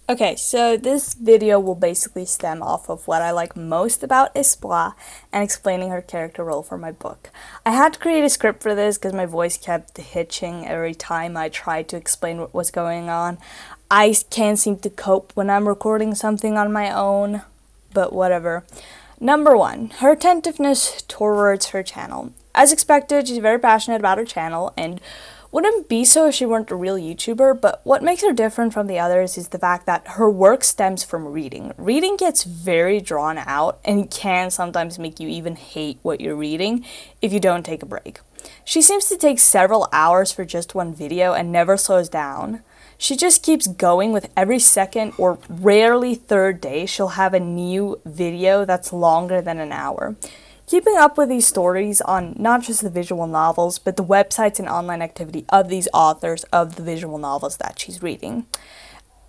Okay, so this video will basically stem off of what I like most about Espoir and explaining her character role for my book. I had to create a script for this because my voice kept hitching every time I tried to explain what was going on. I can't seem to cope when I'm recording something on my own, but whatever. Number 1, her attentiveness towards her channel. As expected, she's very passionate about her channel and wouldn't be so if she weren't a real YouTuber, but what makes her different from the others is the fact that her work stems from reading. Reading gets very drawn out and can sometimes make you even hate what you're reading if you don't take a break. She seems to take several hours for just one video and never slows down. She just keeps going with every second or rarely third day she'll have a new video that's longer than an hour. Keeping up with these stories on not just the visual novels, but the websites and online activity of these authors of the visual novels that she's reading.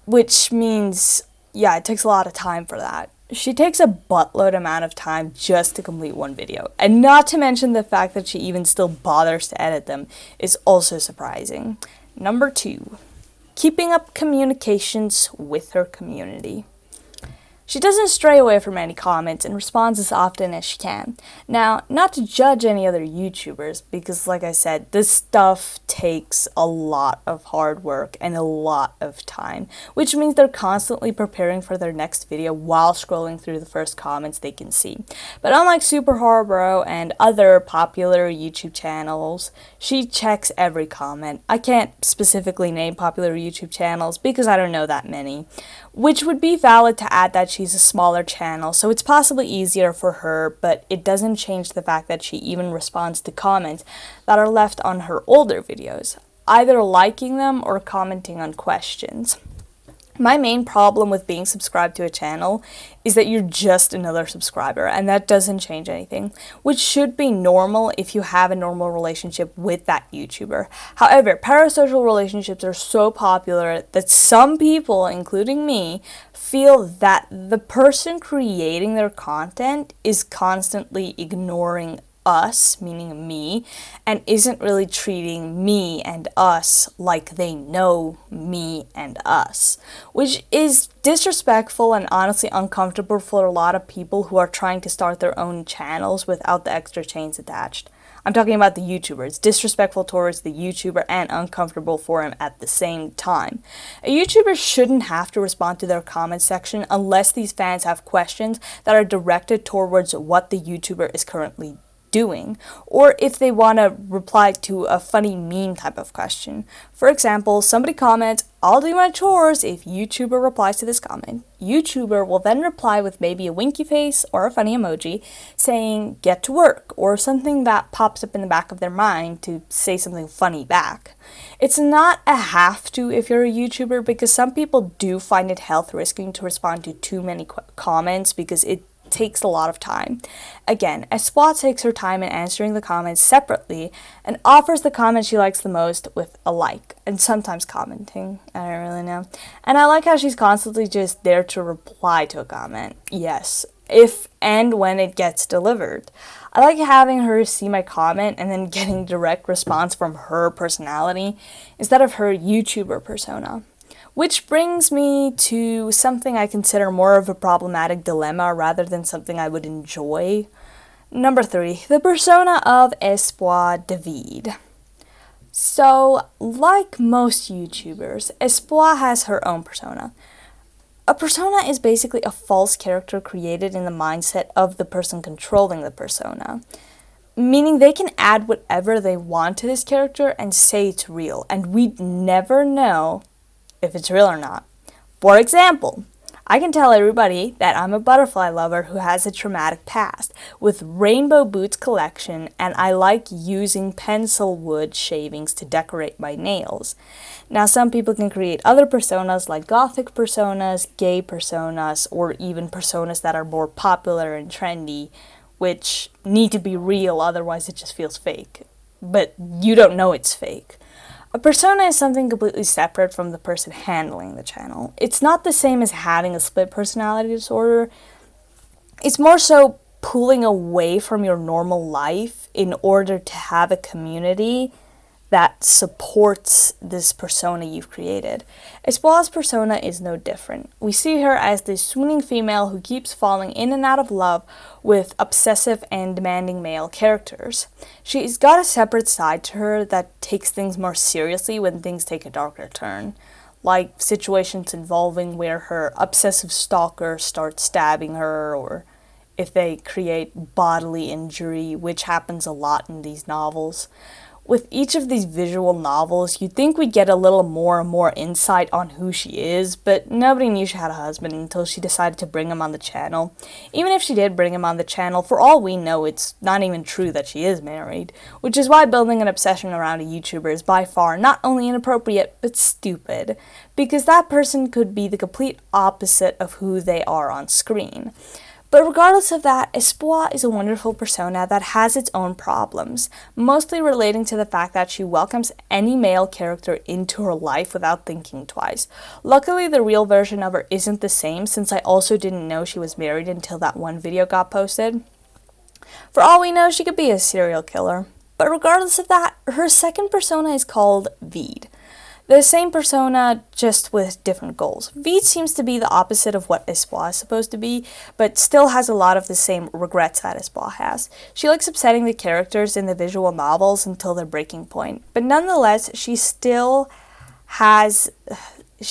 Which means, yeah, it takes a lot of time for that. She takes a buttload amount of time just to complete one video. And not to mention the fact that she even still bothers to edit them is also surprising. Number 2, keeping up communications with her community. She doesn't stray away from any comments and responds as often as she can. Now, not to judge any other YouTubers, because like I said, this stuff takes a lot of hard work and a lot of time, which means they're constantly preparing for their next video while scrolling through the first comments they can see. But unlike Super Horror Bro and other popular YouTube channels, she checks every comment. I can't specifically name popular YouTube channels because I don't know that many, which would be valid to add that she's a smaller channel, so it's possibly easier for her, but it doesn't change the fact that she even responds to comments that are left on her older videos, either liking them or commenting on questions. My main problem with being subscribed to a channel is that you're just another subscriber, and that doesn't change anything, which should be normal if you have a normal relationship with that YouTuber. However, parasocial relationships are so popular that some people, including me, feel that the person creating their content is constantly ignoring us, meaning me, and isn't really treating me and us like they know me and us, which is disrespectful and honestly uncomfortable for a lot of people who are trying to start their own channels without the extra chains attached. I'm talking about the YouTuber. It's disrespectful towards the YouTuber and uncomfortable for him at the same time. A YouTuber shouldn't have to respond to their comment section unless these fans have questions that are directed towards what the YouTuber is currently doing, or if they want to reply to a funny meme type of question. For example, somebody comments, "I'll do my chores," if YouTuber replies to this comment. YouTuber will then reply with maybe a winky face or a funny emoji saying, "Get to work," or something that pops up in the back of their mind to say something funny back. It's not a have to if you're a YouTuber, because some people do find it health risking to respond to too many comments because it takes a lot of time. Again, Espoir takes her time in answering the comments separately and offers the comment she likes the most with a like, and sometimes commenting. I don't really know. And I like how she's constantly just there to reply to a comment. Yes, if and when it gets delivered. I like having her see my comment and then getting direct response from her personality instead of her YouTuber persona. Which brings me to something I consider more of a problematic dilemma rather than something I would enjoy. Number 3, the persona of Espoir David. So, like most YouTubers, Espoir has her own persona. A persona is basically a false character created in the mindset of the person controlling the persona, meaning they can add whatever they want to this character and say it's real, and we'd never know if it's real or not. For example, I can tell everybody that I'm a butterfly lover who has a traumatic past with rainbow boots collection, and I like using pencil wood shavings to decorate my nails. Now, some people can create other personas like gothic personas, gay personas, or even personas that are more popular and trendy, which need to be real, otherwise it just feels fake. But you don't know it's fake. A persona is something completely separate from the person handling the channel. It's not the same as having a split personality disorder. It's more so pulling away from your normal life in order to have a community that supports this persona you've created. Espoir's persona is no different. We see her as this swooning female who keeps falling in and out of love with obsessive and demanding male characters. She's got a separate side to her that takes things more seriously when things take a darker turn, like situations involving where her obsessive stalker starts stabbing her, or if they create bodily injury, which happens a lot in these novels. With each of these visual novels, you'd think we'd get a little more and more insight on who she is, but nobody knew she had a husband until she decided to bring him on the channel. Even if she did bring him on the channel, for all we know, it's not even true that she is married, which is why building an obsession around a YouTuber is by far not only inappropriate, but stupid, because that person could be the complete opposite of who they are on screen. But regardless of that, Espoir is a wonderful persona that has its own problems, mostly relating to the fact that she welcomes any male character into her life without thinking twice. Luckily, the real version of her isn't the same, since I also didn't know she was married until that one video got posted. For all we know, she could be a serial killer. But regardless of that, her second persona is called Vide. The same persona, just with different goals. Vide seems to be the opposite of what Espoir is supposed to be, but still has a lot of the same regrets that Espoir has. She likes upsetting the characters in the visual novels until their breaking point, but nonetheless, she still has the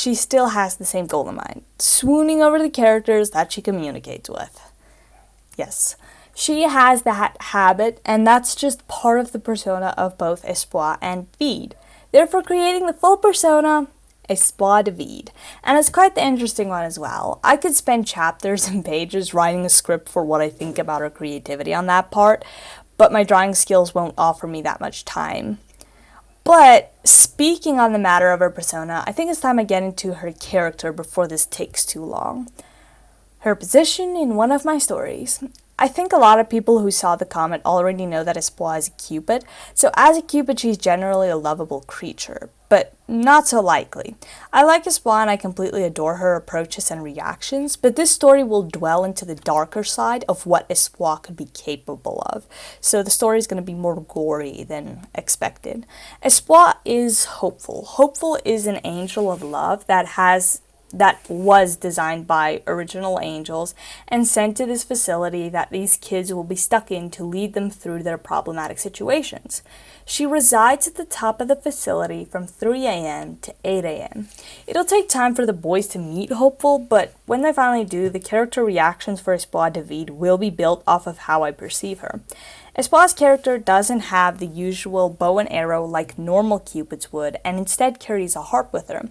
same goal in mind, swooning over the characters that she communicates with. Yes. She has that habit, and that's just part of the persona of both Espoir and Vide. Therefore, creating the full persona, Espoir de Vide. And it's quite the interesting one as well. I could spend chapters and pages writing a script for what I think about her creativity on that part, but my drawing skills won't offer me that much time. But speaking on the matter of her persona, I think it's time I get into her character before this takes too long. Her position in one of my stories. I think a lot of people who saw the comment already know that Espoir is a Cupid, so as a Cupid she's generally a lovable creature, but not so likely. I like Espoir and I completely adore her approaches and reactions, but this story will dwell into the darker side of what Espoir could be capable of, so the story is going to be more gory than expected. Espoir is hopeful. Hopeful is an angel of love that was designed by original angels and sent to this facility that these kids will be stuck in to lead them through their problematic situations. She resides at the top of the facility from 3 a.m. to 8 a.m. It'll take time for the boys to meet Hopeful, but when they finally do, the character reactions for Espoir de Vide will be built off of how I perceive her. Espoir's character doesn't have the usual bow and arrow like normal Cupids would, and instead carries a harp with her.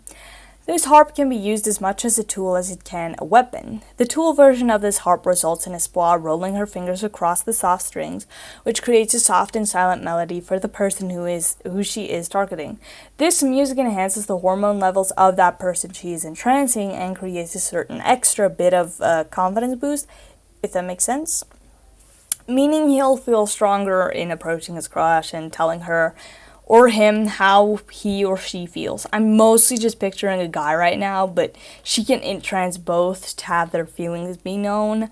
This harp can be used as much as a tool as it can a weapon. The tool version of this harp results in Espoir rolling her fingers across the soft strings, which creates a soft and silent melody for the person who she is targeting. This music enhances the hormone levels of that person she is entrancing and creates a certain extra bit of confidence boost, if that makes sense. Meaning he'll feel stronger in approaching his crush and telling her or him how he or she feels. I'm mostly just picturing a guy right now, but she can entrance both to have their feelings be known.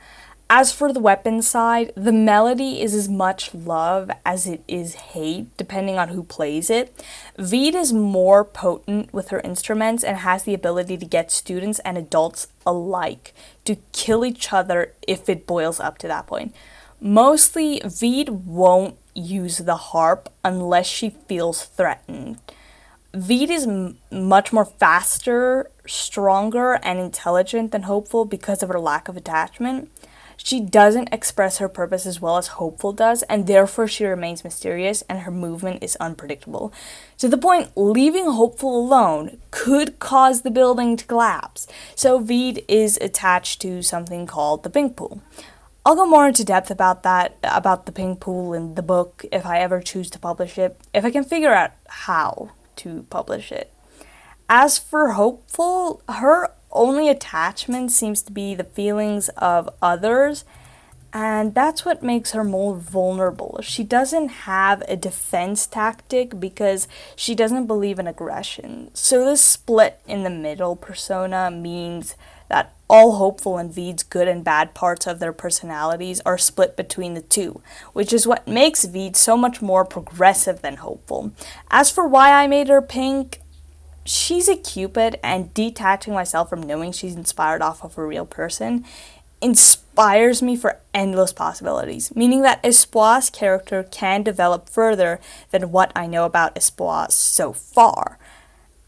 As for the weapon side, the melody is as much love as it is hate, depending on who plays it. Vide is more potent with her instruments and has the ability to get students and adults alike to kill each other if it boils up to that point. Mostly, Vide won't use the harp unless she feels threatened. Vide is much more faster, stronger, and intelligent than Hopeful because of her lack of attachment. She doesn't express her purpose as well as Hopeful does, and therefore she remains mysterious and her movement is unpredictable. To the point, leaving Hopeful alone could cause the building to collapse. So Vide is attached to something called the pink pool. I'll go more into depth about the pink pool in the book if I ever choose to publish it, if I can figure out how to publish it. As for Hopeful, her only attachment seems to be the feelings of others, and that's what makes her more vulnerable. She doesn't have a defense tactic because she doesn't believe in aggression. So this split in the middle persona means that all hopeful and Veid's good and bad parts of their personalities are split between the two, which is what makes Veid so much more progressive than hopeful. As for why I made her pink, she's a Cupid, and detaching myself from knowing she's inspired off of a real person inspires me for endless possibilities, meaning that Espoir's character can develop further than what I know about Espoir so far.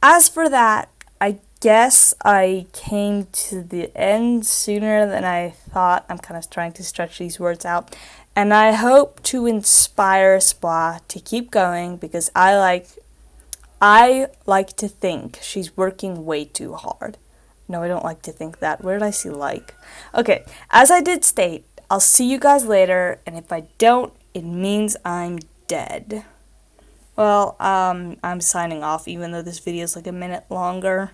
As for that, I guess I came to the end sooner than I thought. I'm kind of trying to stretch these words out. And I hope to inspire Espoir to keep going, because I like to think she's working way too hard. No, I don't like to think that. Where did I see like? Okay, as I did state, I'll see you guys later, and if I don't, it means I'm dead. Well, I'm signing off, even though this video is like a minute longer.